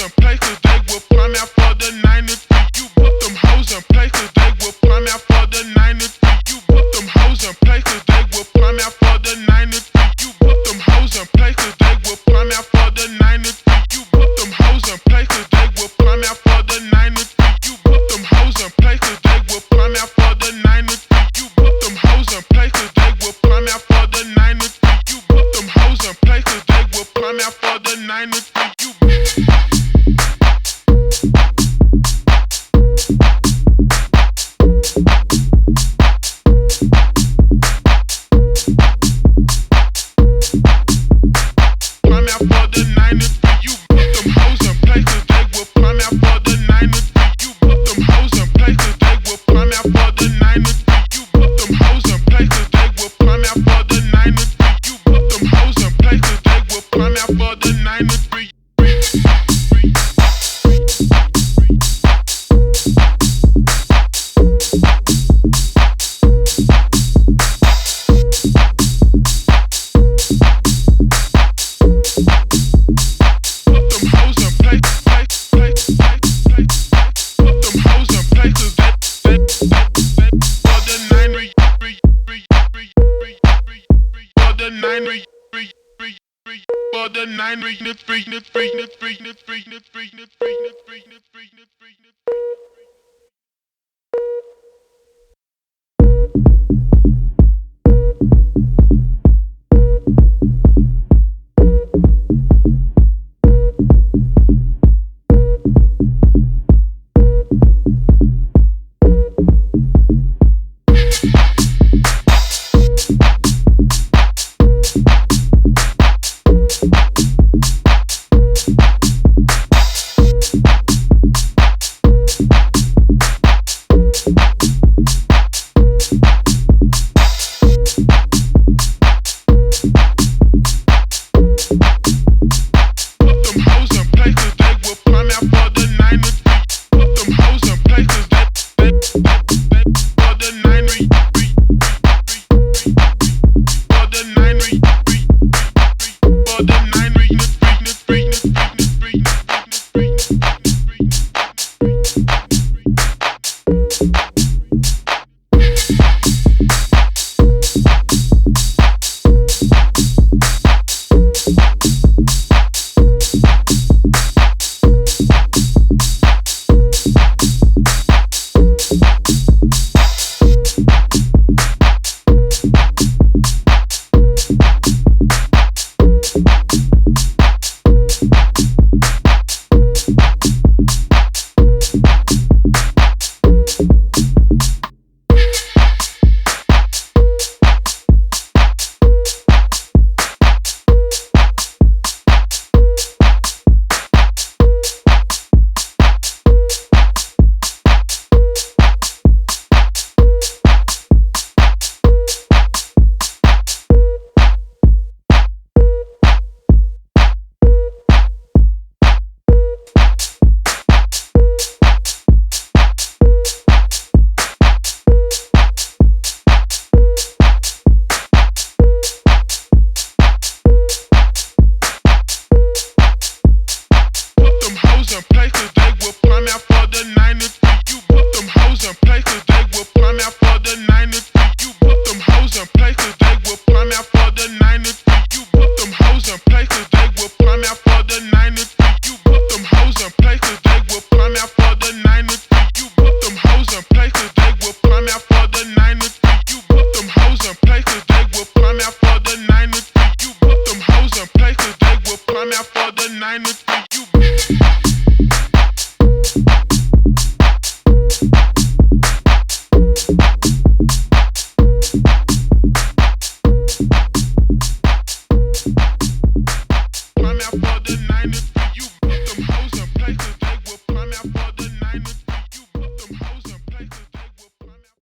in places they will prime out for the 9 to 3. You put them hoes in places they will prime out for the 9 to 3. You put them hoes in places they will prime out for the 9 to 3. You put them hoes in places they will prime out for the 9 to 3. You put them hoes in places they will prime out for the 9 to 3. You put them hoes in places they will prime out for the 9 to 3. You put them hoes in places they will prime out for the 9 to 3. You put them hoes in places they will prime out for the 9 to 3. You put them hoes in places